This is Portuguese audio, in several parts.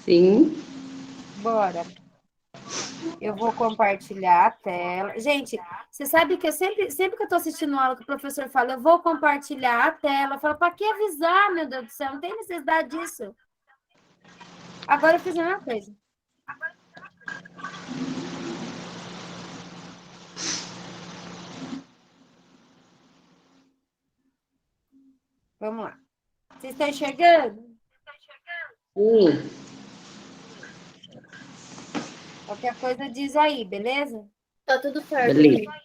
Sim. Bora. Eu vou compartilhar a tela. Gente, você sabe que eu sempre que eu estou assistindo aula que o professor fala, eu vou compartilhar a tela. Eu falo, para que avisar, meu Deus do céu? Não tem necessidade disso. Agora eu fiz a mesma coisa. Vamos lá. Vocês estão enxergando? Sim. Qualquer coisa diz aí, beleza? Tá tudo certo Beleza. aqui.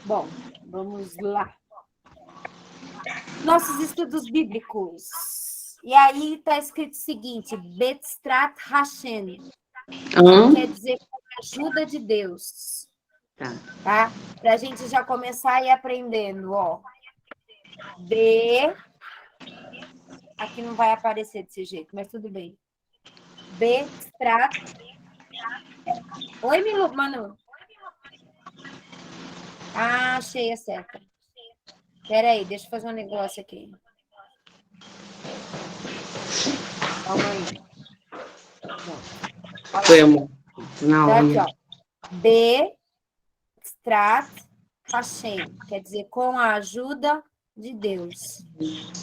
Bom, vamos lá. Nossos estudos bíblicos. E aí está escrito o seguinte, Betstrat Hashem, Hã? quer dizer com a ajuda de Deus, Tá. tá? Para a gente já começar a ir aprendendo, ó. B, aqui não vai aparecer desse jeito, mas tudo bem. Betstrat. Oi, Manu. Ah, achei a seta. Espera aí, deixa eu fazer um negócio aqui. Calma aí. Pronto. Foi, amor. Na Então, hora. aqui, ó. B, Strat, Hashem, quer dizer, com a ajuda de Deus.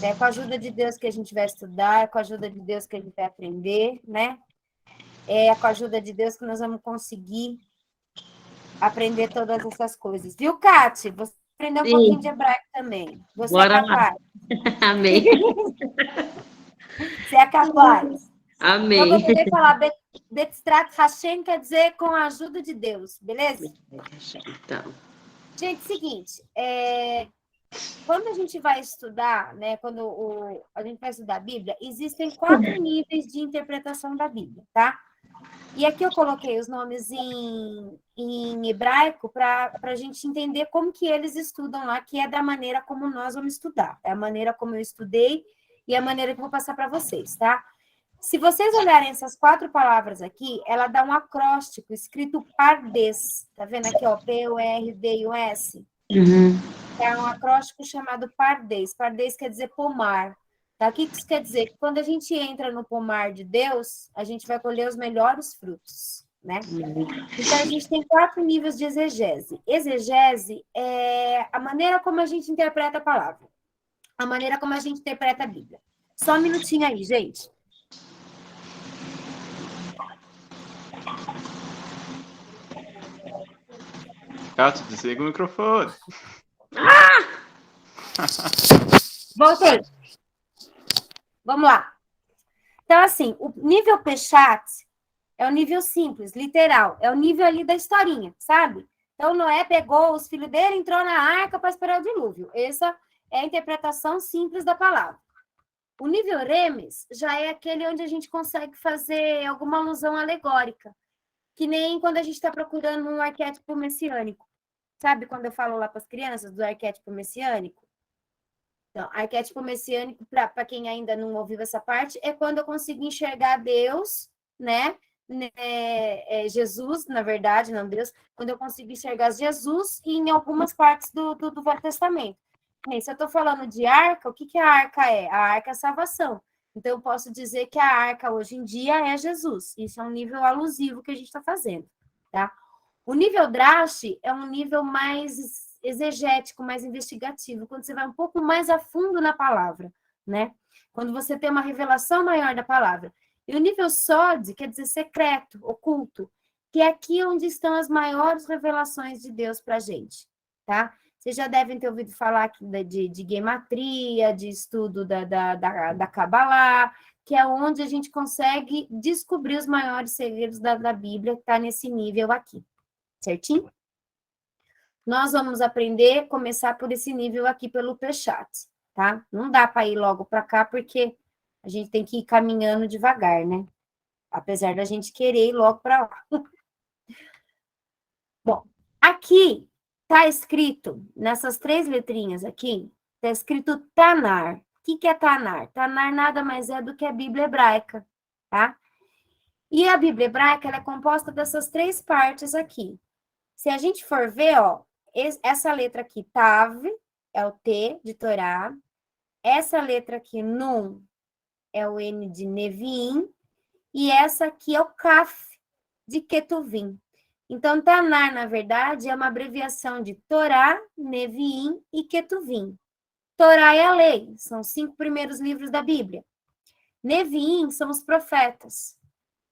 É com a ajuda de Deus que a gente vai estudar, é com a ajuda de Deus que a gente vai aprender, né? É com a ajuda de Deus que nós vamos conseguir aprender todas essas coisas. Viu, Kati? Você aprendeu um pouquinho de Sim. hebraico também. Você é Bora lá. capaz? Amém. Você é capaz? Então, Amém. vou poder falar Betstrat Hashem quer dizer com a ajuda de Deus, beleza? Então. Gente, seguinte, quando a gente vai estudar, né, a gente vai estudar a Bíblia, existem 4 níveis de interpretação da Bíblia, tá? E aqui eu coloquei os nomes em hebraico para a gente entender como que eles estudam lá, que é da maneira como nós vamos estudar. É a maneira como eu estudei e a maneira que eu vou passar para vocês, tá? Se vocês olharem essas 4 palavras aqui, ela dá um acróstico escrito Pardes. Tá vendo aqui, ó? P-O-R-D-U-S. Uhum. É um acróstico chamado Pardes. Pardes quer dizer pomar. Tá? O que isso quer dizer? Que quando a gente entra no pomar de Deus, a gente vai colher os melhores frutos, né? Então, a gente tem 4 níveis de exegese. Exegese é a maneira como a gente interpreta a palavra, a maneira como a gente interpreta a Bíblia. Só um minutinho aí, gente. Cátia, desliga o microfone. Voltei. Vamos lá. Então, assim, o nível Peshat é o nível simples, literal. É o nível ali da historinha, sabe? Então, Noé pegou os filhos dele, entrou na arca para esperar o dilúvio. Essa é a interpretação simples da palavra. O nível Remes já é aquele onde a gente consegue fazer alguma alusão alegórica, que nem quando a gente está procurando um arquétipo messiânico. Sabe quando eu falo lá para as crianças do arquétipo messiânico? Então, arquétipo messiânico, para quem ainda não ouviu essa parte, é quando eu consigo enxergar Deus, né? Jesus, na verdade, não Deus, quando eu consigo enxergar Jesus em algumas partes do Velho Testamento. Se eu estou falando de arca, o que a arca é? A arca é a salvação. Então, eu posso dizer que a arca hoje em dia é Jesus. Isso é um nível alusivo que a gente está fazendo, tá? O nível Drash é um nível mais exegético, mais investigativo, quando você vai um pouco mais a fundo na palavra, né? Quando você tem uma revelação maior da palavra. E o nível Sod quer dizer secreto, oculto, que é aqui onde estão as maiores revelações de Deus para a gente, tá? Vocês já devem ter ouvido falar de gematria, de estudo da Kabbalah, que é onde a gente consegue descobrir os maiores segredos da Bíblia, que está nesse nível aqui, certinho? Nós vamos aprender, começar por esse nível aqui pelo Peshat, tá? Não dá para ir logo para cá, porque a gente tem que ir caminhando devagar, né? Apesar da gente querer ir logo para lá. Bom, aqui está escrito, nessas 3 letrinhas aqui, está escrito Tanar. O que é Tanar? Tanar nada mais é do que a Bíblia hebraica, tá? E a Bíblia hebraica, ela é composta dessas 3 partes aqui. Se a gente for ver, ó, essa letra aqui, Tav, é o T de Torá. Essa letra aqui, Nun, é o N de Neviim, e essa aqui é o Kaf de Ketuvim. Então, Tanar, na verdade, é uma abreviação de Torá, Neviim e Ketuvim. Torá é a lei, são os 5 primeiros livros da Bíblia. Neviim são os profetas.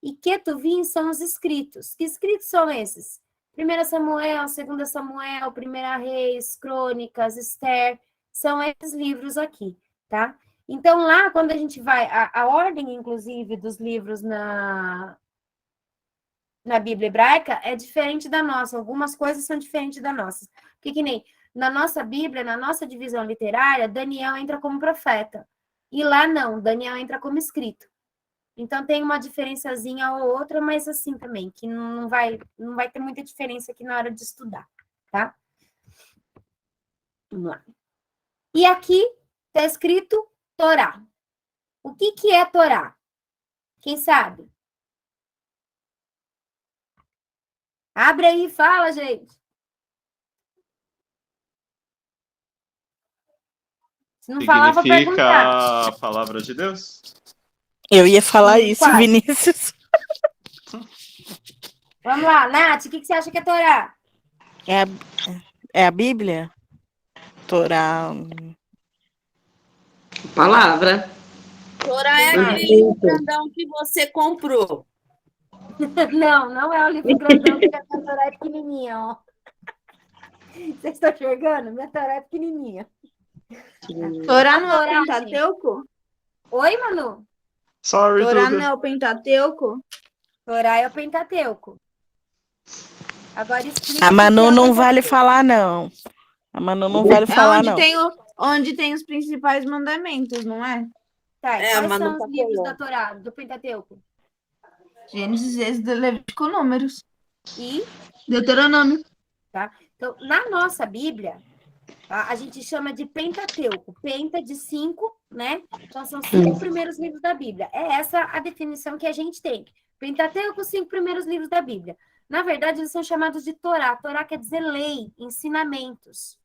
E Ketuvim são os escritos. Que escritos são esses? 1 Samuel, 2 Samuel, 1 Reis, Crônicas, Esther, são esses livros aqui, tá? Então, lá, quando a gente vai, a ordem, inclusive, dos livros na Bíblia hebraica é diferente da nossa. Algumas coisas são diferentes da nossa. Porque que nem na nossa Bíblia, na nossa divisão literária, Daniel entra como profeta. E lá não, Daniel entra como escrito. Então tem uma diferençazinha ou outra, mas assim também, que não vai ter muita diferença aqui na hora de estudar, tá? Vamos lá. E aqui está escrito Torá. O que é Torá? Quem sabe? Abre aí e fala, gente. Se não falar, vou Significa perguntar. a palavra de Deus? Eu ia falar isso, Quase. Vinícius. Vamos lá, Nath, o que você acha que é Torá? É a Bíblia? Torá. Palavra. Torá é aquele livro grandão que você comprou. Não é o livro grandão, porque a minha Torá é pequenininha, ó. Vocês estão enxergando? Minha Torá é pequenininha. Torá não é Torá, o Pentateuco? Oi, Manu? Sorry, Torá Duda. não é o Pentateuco? Torá é o Pentateuco. Agora explica. A Manu o que é não o vale Pentateuco. falar, não. A Manu não vale falar, não. Onde tem os principais mandamentos, não é? Tá, e É, quais Manu são os tá livros falando. da Torá, do Pentateuco? Gênesis, Êxodo, Levítico, Números. E, Deuteronômio. então, na nossa Bíblia, tá, a gente chama de Pentateuco. Penta de 5, né? Então, são 5 primeiros livros da Bíblia. É essa a definição que a gente tem. Pentateuco, 5 primeiros livros da Bíblia. Na verdade, eles são chamados de Torá. Torá quer dizer lei, ensinamentos.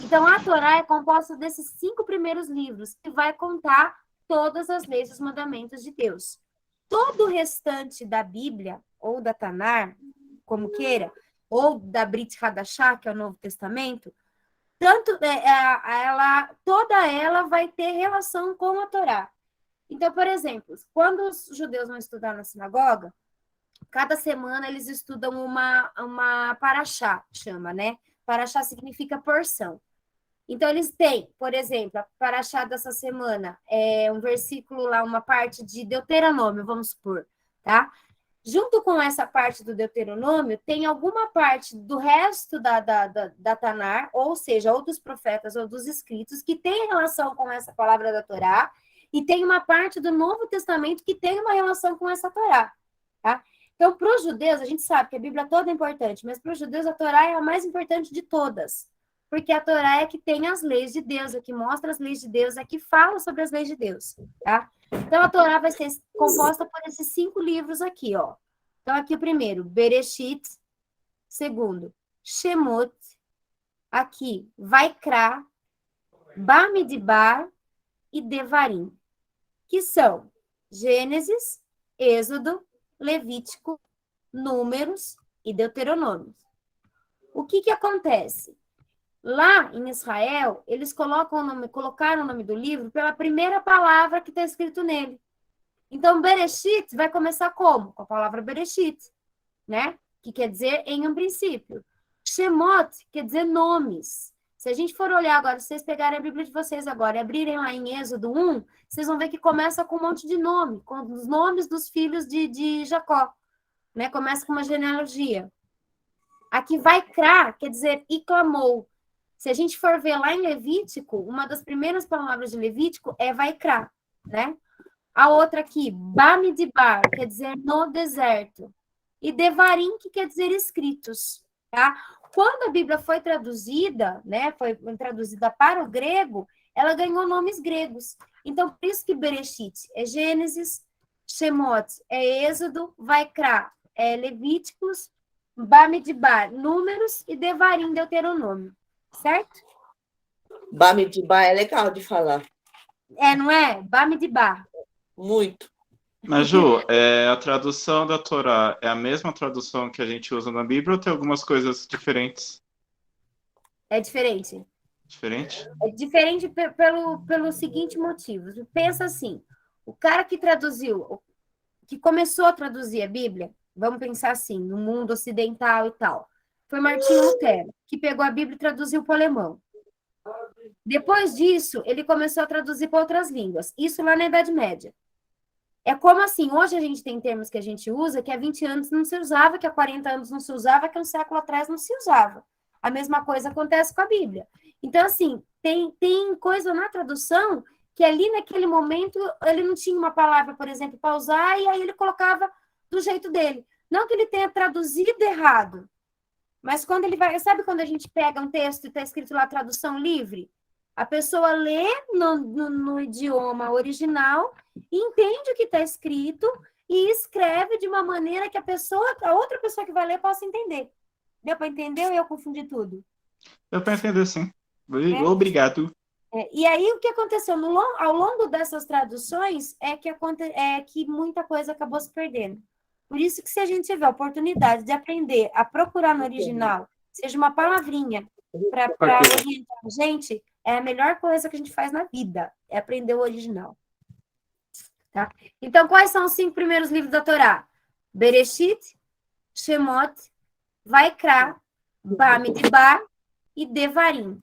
Então, a Torá é composta desses 5 primeiros livros, que vai contar todas as leis e os mandamentos de Deus. Todo o restante da Bíblia, ou da Tanar, como queira, ou da Brit Hadashah, que é o Novo Testamento, toda ela vai ter relação com a Torá. Então, por exemplo, quando os judeus vão estudar na sinagoga, cada semana eles estudam uma paraxá, chama, né? Paraxá significa porção. Então, eles têm, por exemplo, a paraxá dessa semana, é um versículo lá, uma parte de Deuteronômio, vamos supor, tá? Junto com essa parte do Deuteronômio, tem alguma parte do resto da Tanar, ou seja, ou dos profetas ou dos escritos, que tem relação com essa palavra da Torá, e tem uma parte do Novo Testamento que tem uma relação com essa Torá, tá? Então, para os judeus, a gente sabe que a Bíblia toda é importante, mas para os judeus a Torá é a mais importante de todas, porque a Torá é que tem as leis de Deus, é que mostra as leis de Deus, é que fala sobre as leis de Deus, tá? Então, a Torá vai ser composta por esses 5 livros aqui, ó. Então, aqui o primeiro, Bereshit. Segundo, Shemot. Aqui, Vaikra, Bamidbar e Devarim, que são Gênesis, Êxodo, Levítico, Números e Deuteronômio. O que acontece? Lá em Israel, eles colocaram o nome do livro pela primeira palavra que está escrito nele. Então, Bereshit vai começar como? Com a palavra Bereshit, né? Que quer dizer em um princípio. Shemot quer dizer nomes. Se a gente for olhar agora, se vocês pegarem a Bíblia de vocês agora e abrirem lá em Êxodo 1, vocês vão ver que começa com um monte de nome, com os nomes dos filhos de Jacó, né? Começa com uma genealogia. Aqui Vaikra quer dizer e clamou. Se a gente for ver lá em Levítico, uma das primeiras palavras de Levítico é Vaikra, né? A outra aqui, Bamidbar, quer dizer no deserto. E Devarim, que quer dizer escritos, tá? Quando a Bíblia foi traduzida, né, foi traduzida para o grego, ela ganhou nomes gregos. Então, por isso que Bereshit é Gênesis, Shemot é Êxodo, Vaikra é Levíticos, Bamidbar, Números e Devarim, Deuteronômio. Certo? Bamidbar é legal de falar. É, não é? Bamidbar. Muito. Mas, Ju, a tradução da Torá é a mesma tradução que a gente usa na Bíblia ou tem algumas coisas diferentes? É diferente. Diferente? É diferente pelo seguinte motivo. Pensa assim, o cara que traduziu, que começou a traduzir a Bíblia, vamos pensar assim, no mundo ocidental e tal, foi Martinho Lutero, que pegou a Bíblia e traduziu para o alemão. Depois disso, ele começou a traduzir para outras línguas. Isso lá na Idade Média. É como assim, hoje a gente tem termos que a gente usa que há 20 anos não se usava, que há 40 anos não se usava, que há um século atrás não se usava. A mesma coisa acontece com a Bíblia. Então, assim, tem coisa na tradução que ali naquele momento ele não tinha uma palavra, por exemplo, para usar, e aí ele colocava do jeito dele. Não que ele tenha traduzido errado, mas quando ele vai... Sabe quando a gente pega um texto e está escrito lá tradução livre? A pessoa lê no idioma original, entende o que está escrito e escreve de uma maneira que a outra pessoa que vai ler possa entender. Deu para entender ou eu confundi tudo? Deu para entender, sim. Obrigado. E aí, o que aconteceu ao longo dessas traduções é que muita coisa acabou se perdendo. Por isso que se a gente tiver a oportunidade de aprender a procurar no original, seja uma palavrinha para orientar a gente, é a melhor coisa que a gente faz na vida, é aprender o original. Tá? Então, quais são os 5 primeiros livros da Torá? Bereshit, Shemot, Vaikra, Bamidbar e Devarim.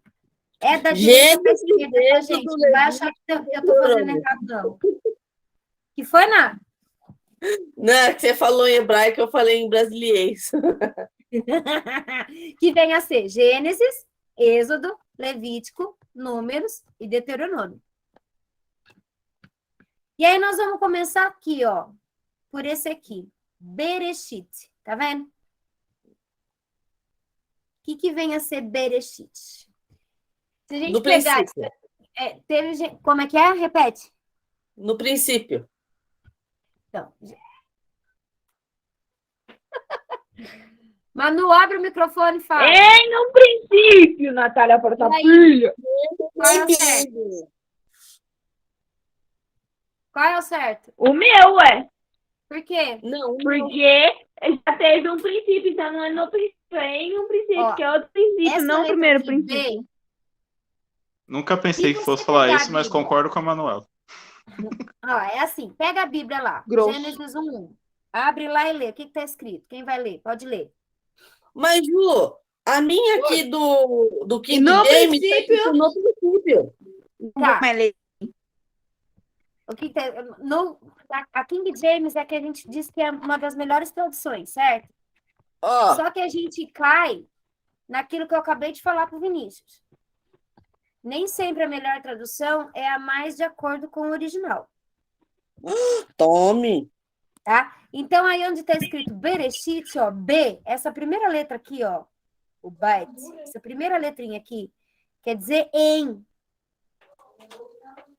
É da direita para esquerda, tá, gente? Não vai achar que eu estou fazendo errado, não. Que foi, Ná? Não, que você falou em hebraico, eu falei em brasiliense. Que vem a ser Gênesis, Êxodo, Levítico, Números e Deuteronômio. E aí nós vamos começar aqui, ó, por esse aqui, Bereshit, tá vendo? O que vem a ser Bereshit? Se a gente No pegar... princípio. Como é que é? Repete. No princípio. Então... Manu, abre o microfone e fala. No princípio, Natália Portafilho. Qual é o certo? Qual é o certo? O meu, Por quê? Não. Porque já teve um princípio, então não é no princípio, em um princípio, Ó, que é outro princípio, não o primeiro princípio. Nunca pensei que você fosse falar pegar isso, mas a Bíblia? concordo com a Manuela. Ó, é assim, pega a Bíblia lá, Grosso. Gênesis 1:1. Abre lá e lê. O que está escrito? Quem vai ler? Pode ler. Mas, Ju, a minha aqui do King No James princípio- no princípio. Tá. Mas ele- O que tá, a King James é que a gente diz que é uma das melhores traduções, certo? Ó, Só que a gente cai naquilo que eu acabei de falar para o Vinícius. Nem sempre a melhor tradução é a mais de acordo com o original, tome. tá? Então, aí onde está escrito Bereshit, ó, B, essa primeira letra aqui, ó, o Bait, essa primeira letrinha aqui, quer dizer em,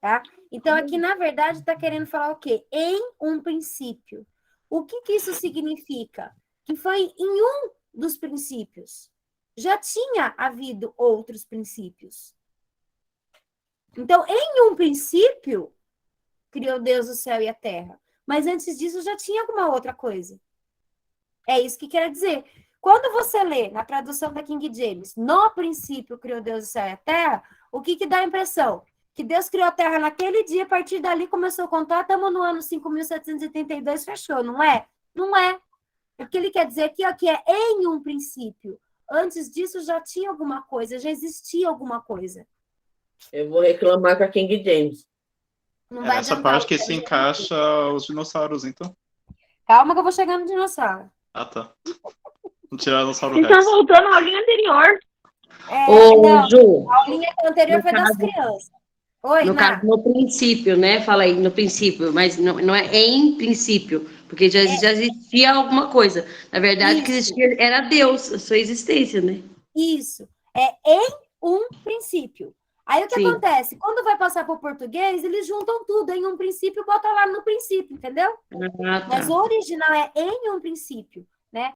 tá? Então, aqui, na verdade, está querendo falar o quê? Em um princípio. O que isso significa? Que foi em um dos princípios. Já tinha havido outros princípios. Então, em um princípio, criou Deus o céu e a terra. Mas antes disso, já tinha alguma outra coisa. É isso que quer dizer. Quando você lê na tradução da King James, no princípio criou Deus o céu e a terra, o que dá a impressão? Que Deus criou a terra naquele dia, a partir dali começou a contar, estamos no ano 5.782, fechou, não é? Não é. O que ele quer dizer aqui é que é em um princípio. Antes disso já tinha alguma coisa, já existia alguma coisa. Eu vou reclamar com a King James. Não É vai nessa adiantar, parte que porque se a gente- encaixa os dinossauros, então. Calma que eu vou chegar no dinossauro. Ah, tá. Um Tiranossauro Vocês estão Rex. voltando à aulinha anterior. Não, Ju, a aulinha anterior foi das crianças. Oi, No Ná. caso, no princípio, né? Fala aí, no princípio, mas não é em princípio, porque já existia alguma coisa. Na verdade, o que Isso. existia era Deus, a sua existência, né? Isso. É em um princípio. Aí o que Sim. acontece? Quando vai passar para o português, eles juntam tudo em um princípio e botam lá no princípio, entendeu? Ah, tá. Mas o original é em um princípio, né?